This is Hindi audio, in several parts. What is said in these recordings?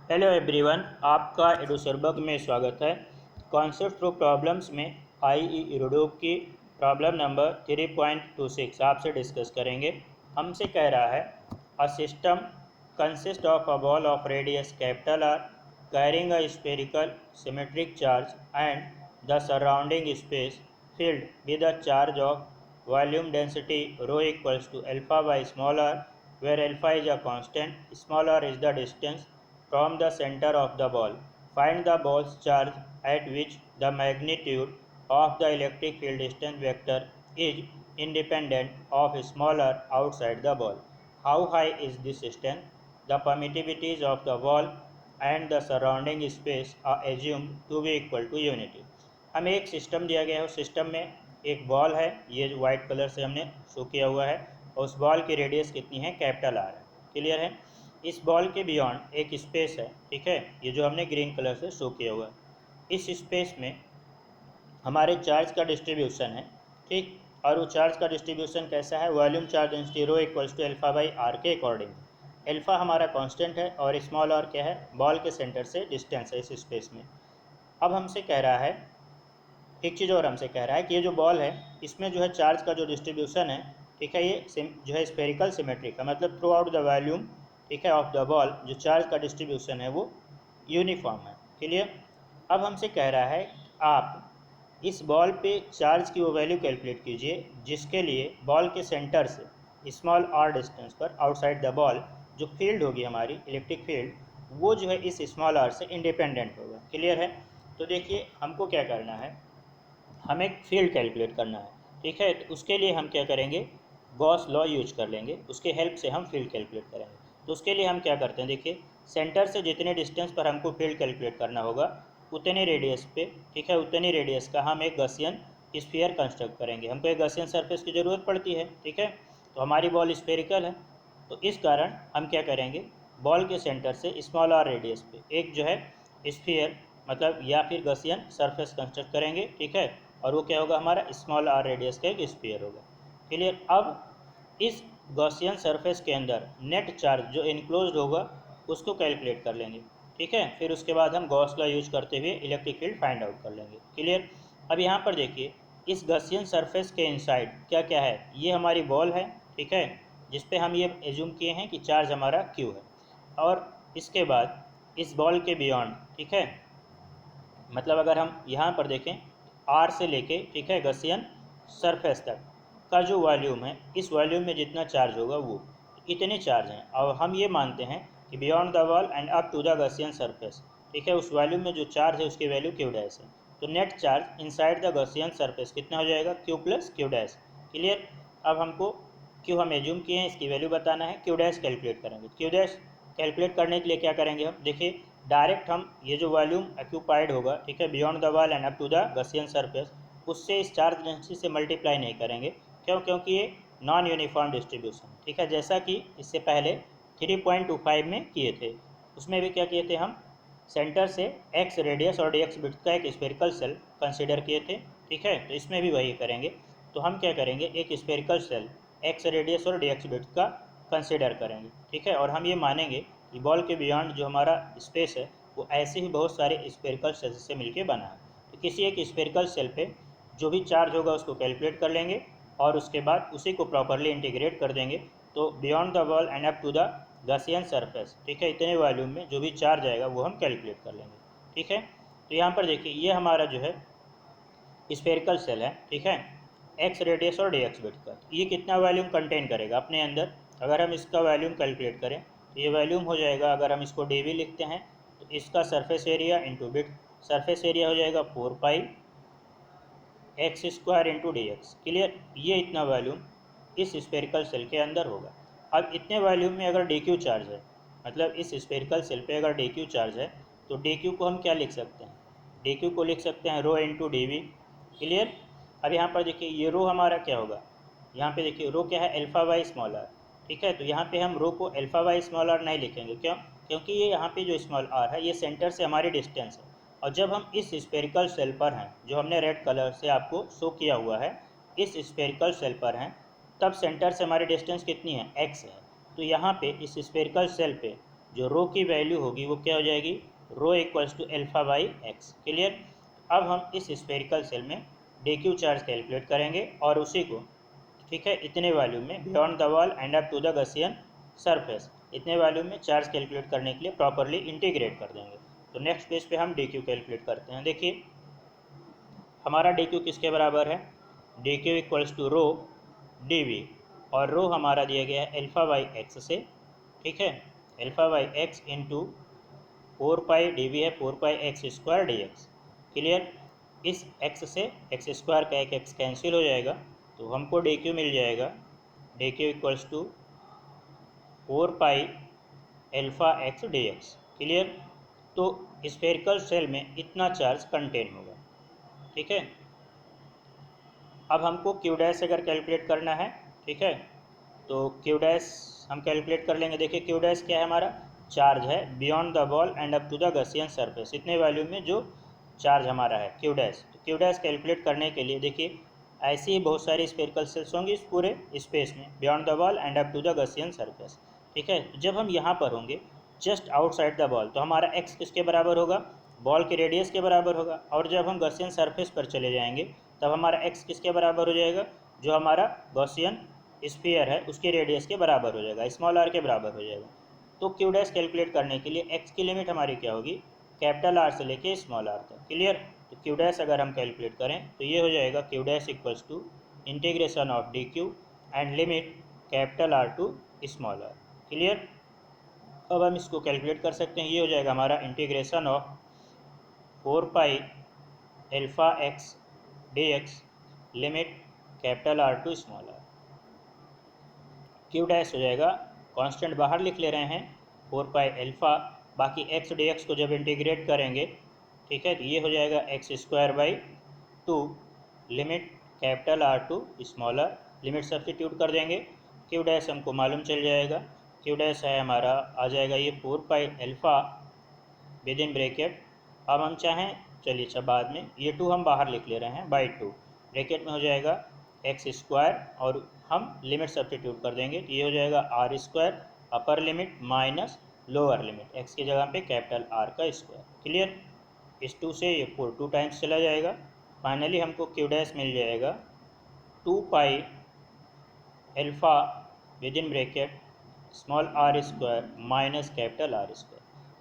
हेलो एवरीवन, आपका एडुसरबग में स्वागत है। कॉन्सेप्ट थ्रू प्रॉब्लम्स में आई इरोडो की प्रॉब्लम नंबर 3.26 आपसे डिस्कस करेंगे। हमसे कह रहा है a system consist of a ball of radius capital R carrying a spherical symmetric charge and the surrounding space filled with a charge of volume density rho equals to alpha by small r, where alpha is a constant, small r is the distance from the center of the ball. Find the ball's charge at which the magnitude of the electric field distance vector is independent of small r outside the ball. How high is this distance? The permittivities of the ball and the surrounding space are assumed to be equal to unity. हमें एक सिस्टम दिया गया है। उस सिस्टम में एक बॉल है, ये जो वाइट कलर से हमने शो किया हुआ है, और उस बॉल की रेडियस कितनी है, कैपिटल आर है। क्लियर है। इस बॉल के बियॉन्ड एक स्पेस है, ठीक है, ये जो हमने ग्रीन कलर से शो किया हुआ है। इस स्पेस में हमारे चार्ज का डिस्ट्रीब्यूशन है, ठीक। और वो चार्ज का डिस्ट्रीब्यूशन कैसा है, volume charge density rho equals to alpha by r के अकॉर्डिंग। एल्फा हमारा कांस्टेंट है और स्मॉल आर क्या है, बॉल के सेंटर से डिस्टेंस है इस स्पेस में। अब हमसे कह रहा है एक चीज़ और, हमसे कह रहा है कि ये जो बॉल है इसमें जो है चार्ज का जो डिस्ट्रीब्यूशन है, ठीक है, ये जो है स्फेरिकल सिमेट्रिक है, मतलब थ्रू आउट द वॉल्यूम, ठीक है, ऑफ द बॉल जो चार्ज का डिस्ट्रीब्यूशन है वो यूनिफॉर्म है। क्लियर। अब हमसे कह रहा है आप इस बॉल पे चार्ज की वो वैल्यू कैलकुलेट कीजिए जिसके लिए बॉल के सेंटर से स्मॉल आर डिस्टेंस पर आउटसाइड द बॉल जो फील्ड होगी हमारी इलेक्ट्रिक फील्ड, वो जो है इस स्मॉल आर से इंडिपेंडेंट होगा। क्लियर है। तो देखिए हमको क्या करना है, हमें फील्ड कैलकुलेट करना है, ठीक है। तो उसके लिए हम क्या करेंगे, गॉस लॉ यूज कर लेंगे, उसके हेल्प से हम फील्ड कैलकुलेट करेंगे। तो उसके लिए हम क्या करते हैं, देखिए सेंटर से जितने डिस्टेंस पर हमको फील्ड कैलकुलेट करना होगा उतने रेडियस पे, ठीक है, उतनी रेडियस का हम एक गसियन स्फीयर कंस्ट्रक्ट करेंगे। हमको एक गसियन सरफेस की ज़रूरत पड़ती है, ठीक है। तो हमारी बॉल स्फेरिकल है, तो इस कारण हम क्या करेंगे, बॉल के सेंटर से स्मॉल आर रेडियस पे एक जो है स्फीयर, मतलब या फिर गसियन सरफेस कंस्ट्रक्ट करेंगे, ठीक है। और वो क्या होगा, हमारा स्मॉल आर रेडियस का एक स्फीयर होगा। क्लियर। अब इस गॉसियन सरफेस के अंदर नेट चार्ज जो इनक्लोज्ड होगा उसको कैलकुलेट कर लेंगे, ठीक है। फिर उसके बाद हम गॉस लॉ यूज करते हुए इलेक्ट्रिक फील्ड फाइंड आउट कर लेंगे। क्लियर। अब यहाँ पर देखिए इस गॉसियन सरफेस के इनसाइड क्या क्या है, ये हमारी बॉल है, ठीक है, जिसपे हम ये एज्यूम किए हैं कि चार्ज हमारा क्यू है। और इसके बाद इस बॉल के बियॉन्ड, ठीक है, मतलब अगर हम यहाँ पर देखें आर से लेके, ठीक है, गसियन सरफेस तक का जो वॉल्यूम है, इस वॉल्यूम में जितना चार्ज होगा वो इतने चार्ज हैं। और हम ये मानते हैं कि beyond the wall and up to the Gaussian surface, ठीक है, उस वॉल्यूम में जो चार्ज है उसकी वैल्यू क्यू डैश है। तो net charge inside the Gaussian surface कितना हो जाएगा, Q plus Q dash. Clear. अब हमको क्यू हम एज्यूम किए हैं, इसकी वैल्यू बताना है, क्यू डैश कैलकुलेट करेंगे। क्यू डैश कैलकुलेट करने के लिए क्या करेंगे हम, देखिए डायरेक्ट हम ये जो वॉल्यूम ऑक्यूपाइड होगा, ठीक है, beyond the wall and up to the Gaussian surface, उससे इस चार्ज डेंसिटी से मल्टीप्लाई नहीं करेंगे। क्यों, क्योंकि ये नॉन यूनिफॉर्म डिस्ट्रीब्यूशन, ठीक है, जैसा कि इससे पहले 3.25 में किए थे। उसमें भी क्या किए थे हम, सेंटर से एक्स रेडियस और डी एक्स बिट का एक स्पेरिकल सेल कंसिडर किए थे, ठीक है। तो इसमें भी वही करेंगे। तो हम क्या करेंगे, एक स्पेरिकल सेल एक्स रेडियस और डी एक्स बिट का कंसिडर करेंगे, ठीक है। और हम ये मानेंगे कि बॉल के बियॉन्ड जो हमारा स्पेस है वो ऐसे ही बहुत सारे स्पेरिकल सेल से मिलकर बना है। तो किसी एक स्पेरिकल सेल पे जो भी चार्ज होगा उसको कैलकुलेट कर लेंगे और उसके बाद उसी को प्रॉपरली इंटीग्रेट कर देंगे। तो beyond the ball and up to the Gaussian surface, ठीक है, इतने वॉल्यूम में जो भी चार्ज आएगा वो हम कैलकुलेट कर लेंगे, ठीक है। तो यहाँ पर देखिए ये हमारा जो है स्फेरिकल सेल है, ठीक है, एक्स रेडियस और डी एक्स बिट का। ये कितना वॉल्यूम कंटेन करेगा अपने अंदर, अगर हम इसका वॉल्यूम कैलकुलेट करें तो ये वॉल्यूम हो जाएगा, अगर हम इसको डी लिखते हैं तो इसका surface area into bit, surface area हो जाएगा 4 pi X square into D x. Clear. ये इतना वॉल्यूम इस स्फेरिकल सेल के अंदर होगा। अब इतने वॉल्यूम में अगर डी क्यू चार्ज है, मतलब इस स्फेरिकल सेल पे अगर डी क्यू चार्ज है, तो डी क्यू को हम क्या लिख सकते हैं, डी क्यू को लिख सकते हैं rho into D we. Clear. अब यहाँ पर देखिए ये रो हमारा क्या होगा, यहाँ पे देखिए रो क्या है, एल्फा वाई स्मॉल आर, ठीक है। तो यहाँ पे हम रो को एल्फा वाई स्मॉल आर नहीं लिखेंगे, क्यों, क्योंकि ये यहाँ पे जो स्मॉल आर है ये सेंटर से हमारी डिस्टेंस है। और जब हम इस स्फेरिकल सेल पर हैं, जो हमने रेड कलर से आपको शो किया हुआ है, इस स्फेरिकल सेल पर हैं, तब सेंटर से हमारी डिस्टेंस कितनी है, एक्स है। तो यहाँ पे इस स्फेरिकल सेल पे जो रो की वैल्यू होगी वो क्या हो जाएगी, rho equals to alpha by X. Clear. अब हम इस स्फेरिकल सेल में डी क्यू चार्ज कैलकुलेट करेंगे और उसी को, ठीक है, इतने वॉल्यूम में beyond the wall and up to the Gaussian surface, इतने वॉल्यूम में चार्ज कैलकुलेट करने के लिए प्रॉपरली इंटीग्रेट कर देंगे। तो नेक्स्ट पेज पे हम डी क्यू कैलकुलेट करते हैं। देखिए हमारा डी क्यू किसके बराबर है, d q equals to rho d v, और रो हमारा दिया गया है अल्फा बाई एक्स से, ठीक है, alpha by x into 4 pi d v है 4 पाई x² dx। क्लियर। इस x से x² का एक x कैंसिल हो जाएगा, तो हमको डी क्यू मिल जाएगा, d q equals to 4 pi alpha x d x. Clear. तो स्फेरिकल सेल में इतना चार्ज कंटेन होगा, ठीक है। अब हमको क्यू डैश अगर कैलकुलेट करना है, ठीक है, तो क्यू डैश हम कैलकुलेट कर लेंगे। देखिए क्यू डैश क्या है, हमारा चार्ज है beyond the ball and up to the Gaussian surface, इतने वैल्यूम में जो चार्ज हमारा है क्यू डैश। तो क्यू डैश कैलकुलेट करने के लिए देखिए ऐसी ही बहुत सारी स्फेरिकल सेल्स होंगी इस पूरे स्पेस में, beyond the ball and up to the Gaussian surface, ठीक है। तो जब हम यहाँ पर होंगे जस्ट आउटसाइड द बॉल, तो हमारा एक्स किसके बराबर होगा, बॉल के रेडियस के बराबर होगा। और जब हम गसियन सरफेस पर चले जाएंगे तब हमारा एक्स किसके बराबर हो जाएगा, जो हमारा गॉसियन स्फीयर है उसके रेडियस के बराबर हो जाएगा, स्मॉल आर के बराबर हो जाएगा। तो क्यू डैश कैलकुलेट करने के लिए एक्स की लिमिट हमारी क्या होगी, कैपिटल आर से लेके स्मॉल आर तक। क्लियर। तो क्यू डैश अगर हम कैलकुलेट करें तो ये हो जाएगा q dash equals to integration of d q and limit capital R to small r. Clear. अब हम इसको कैलकुलेट कर सकते हैं, ये हो जाएगा हमारा integration of 4 pi alpha x d x limit capital R to small r. Q dash हो जाएगा, कांस्टेंट बाहर लिख ले रहे हैं 4 पाई अल्फा, बाकी एक्स डी एक्स को जब इंटीग्रेट करेंगे, ठीक है, तो ये हो जाएगा x²/2 limit capital R to small r, limit substitute कर देंगे। क्यू डैश हमको मालूम चल जाएगा, क्यू डैश है हमारा आ जाएगा ये 4 pi alpha within bracket. अब हम चाहें, चलिए अच्छा बाद में, ये 2 हम बाहर लिख ले रहे हैं बाई 2, ब्रैकेट में हो जाएगा x² और हम लिमिट सब्सटीट्यूट कर देंगे, तो ये हो जाएगा r² upper limit minus lower limit, x की जगह पे कैपिटल R का स्क्वायर। क्लियर। इस 2 से ये 4 2 टाइम्स चला जाएगा, फाइनली हमको क्यू डैश मिल जाएगा 2 pi alpha within bracket small r² minus capital R²।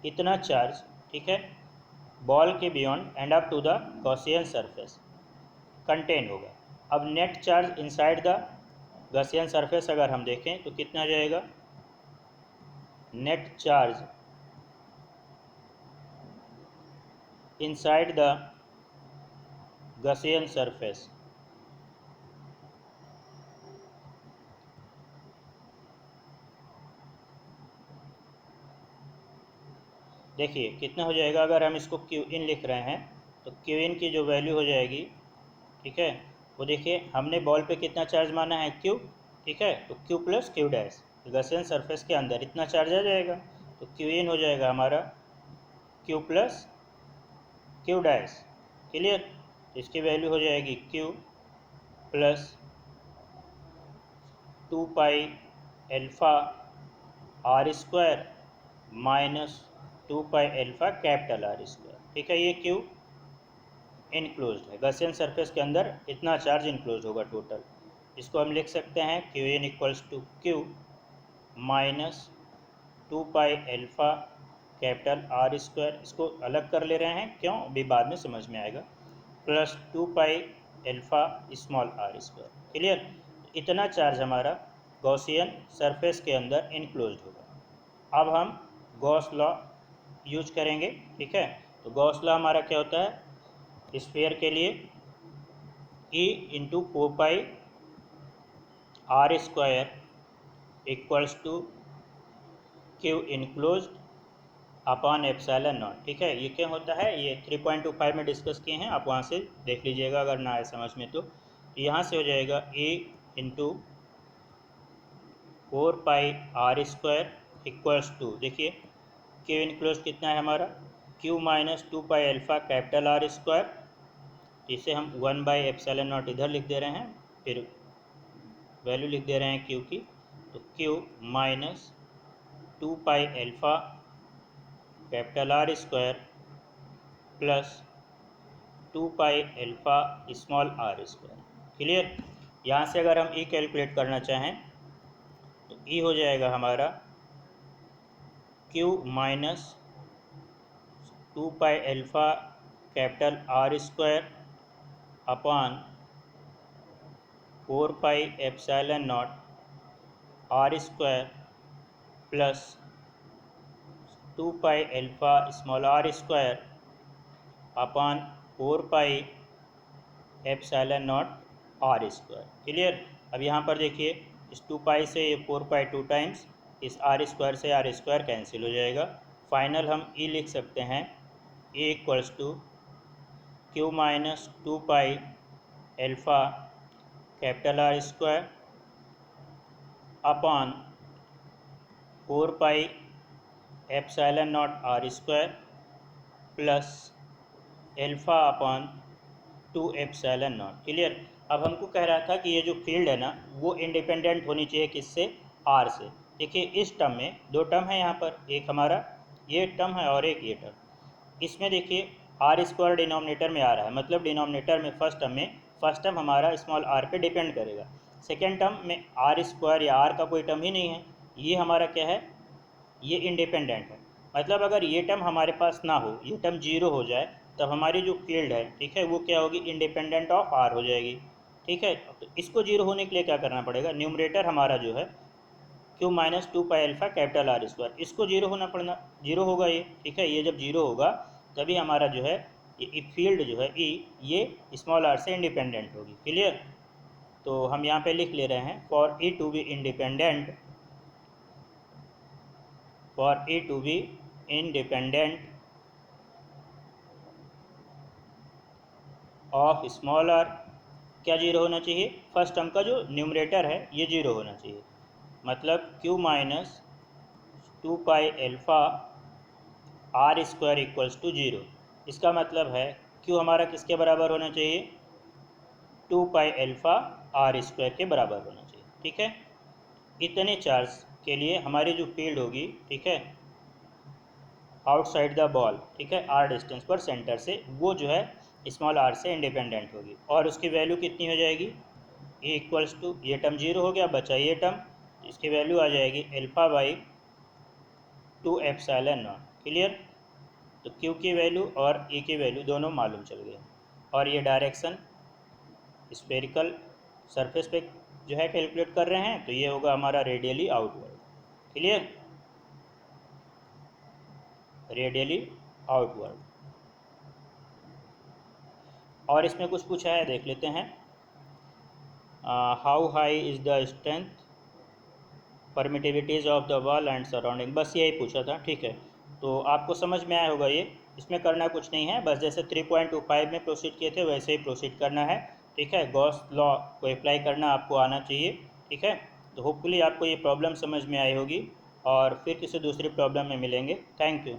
इतना चार्ज, ठीक है, बॉल के beyond and up to the Gaussian surface contain होगा। अब net charge inside the Gaussian surface अगर हम देखें तो कितना जाएगा, net charge inside the Gaussian surface देखिए कितना हो जाएगा, अगर हम इसको क्यू इन लिख रहे हैं तो क्यू इन की जो वैल्यू हो जाएगी, ठीक है, वो देखिए हमने बॉल पे कितना चार्ज माना है क्यू, ठीक है, तो Q plus Q dash, Gaussian surface के अंदर इतना चार्ज आ जाएगा, तो क्यू इन हो जाएगा हमारा Q plus Q dash. Clear. इसकी वैल्यू हो जाएगी Q plus 2 pi alpha R² minus 2 pi alpha capital R²। ठीक है, ये क्यू इनक्लोज है, गॉसियन सरफेस के अंदर इतना चार्ज इनक्लोज होगा टोटल। इसको हम लिख सकते हैं q in equals to Q minus 2 pi alpha capital R², इसको अलग कर ले रहे हैं, क्यों, अभी बाद में समझ में आएगा, plus 2 pi alpha small R²। Clear. इतना चार्ज हमारा गॉसियन सरफेस के अंदर इनक्लोज होगा। अब हम गॉस लॉ यूज करेंगे, ठीक है, तो गॉस लॉ हमारा क्या होता है, स्फीयर के लिए E into 4 pi R² equals to q enclose upon epsilon naught. ठीक है, ये क्या होता है, ये 3.25 में डिस्कस किए हैं, आप वहाँ से देख लीजिएगा अगर ना आए समझ में तो। यहाँ से हो जाएगा A into 4 pi R² equals to, देखिए क्यू इनक्लोज कितना है हमारा, Q minus 2 pi alpha capital R², इसे हम 1/एप्सिलॉन नॉट इधर लिख दे रहे हैं, फिर वैल्यू लिख दे रहे हैं क्यू की, तो q minus 2 pi alpha capital R square plus 2 pi alpha small r square. Clear. यहाँ से अगर हम ई कैलकुलेट करना चाहें तो ई हो जाएगा हमारा Q minus 2 pi alpha capital R square upon 4 pi epsilon naught are square plus 2 pi alpha small r square upon 4 pi epsilon naught are square. Clear. अब यहाँ पर देखिए इस 2 पाई से ये 4 पाई 2 टाइम्स, इस आर स्क्वायर से आर स्क्वायर कैंसिल हो जाएगा। फाइनल हम ई लिख सकते हैं A equals to Q minus 2 pi alpha capital R square upon 4 pi epsilon naught are square plus alpha upon 2 epsilon naught. Clear. अब हमको कह रहा था कि ये जो फील्ड है ना वो इंडिपेंडेंट होनी चाहिए किससे, आर से। देखिए इस टर्म में दो टर्म है यहाँ पर, एक हमारा ये टर्म है और एक ये टर्म। इसमें देखिए आर स्क्वायर डिनोमिनेटर में आ रहा है, मतलब डिनोमिनेटर में फर्स्ट टर्म हमारा स्मॉल आर पे डिपेंड करेगा। सेकेंड टर्म में आर स्क्वायर या आर का कोई टर्म ही नहीं है, ये हमारा क्या है, ये इंडिपेंडेंट है। मतलब अगर ये टर्म हमारे पास ना हो, ये टर्म जीरो हो जाए, तब हमारी जो फील्ड है ठीक है वो क्या होगी, इंडिपेंडेंट ऑफ आर हो जाएगी। ठीक है। तो इसको जीरो होने के लिए क्या करना पड़ेगा, न्यूमरेटर हमारा जो है Q minus 2 pi alpha capital R square, इसको जीरो होना पड़ना, जीरो होगा ये। ठीक है। ये जब जीरो होगा तभी हमारा जो है ये फील्ड जो है ई ये स्मॉल आर से इंडिपेंडेंट होगी। क्लियर। तो हम यहाँ पे लिख ले रहे हैं for E to be independent, for A to be independent of small r, क्या जीरो होना चाहिए, फर्स्ट टर्म का जो न्यूमरेटर है ये जीरो होना चाहिए। मतलब q minus 2 pi alpha r square equals to zero. इसका मतलब है q हमारा किसके बराबर होना चाहिए, 2 पाई एल्फ़ा आर स्क्वायर के बराबर होना चाहिए। ठीक है। इतने चार्ज के लिए हमारी जो फील्ड होगी, ठीक है, आउटसाइड द बॉल, ठीक है, आर डिस्टेंस पर सेंटर से, वो जो है स्मॉल आर से इंडिपेंडेंट होगी। और उसकी वैल्यू कितनी हो जाएगी, ए इक्वल्स टू, ये टर्म जीरो हो गया, बचा ये टर्म, इसकी वैल्यू आ जाएगी alpha by 2 epsilon naught. Clear. तो क्यू की वैल्यू और ए की वैल्यू दोनों मालूम चल गए। और ये डायरेक्शन स्फेरिकल सरफेस पे जो है कैलकुलेट कर रहे हैं, तो ये होगा हमारा radially outward. Clear, radially outward. और इसमें कुछ पूछा है, देख लेते हैं। How high is the strength permittivities of the wall and surrounding, बस यही पूछा था। ठीक है। तो आपको समझ में आया होगा ये, इसमें करना कुछ नहीं है, बस जैसे 3.25 में प्रोसीड किए थे वैसे ही प्रोसीड करना है। ठीक है। गॉस लॉ को अप्लाई करना आपको आना चाहिए। ठीक है। तो होपफुली आपको ये प्रॉब्लम समझ में आई होगी और फिर किसी दूसरी प्रॉब्लम में मिलेंगे। Thank you.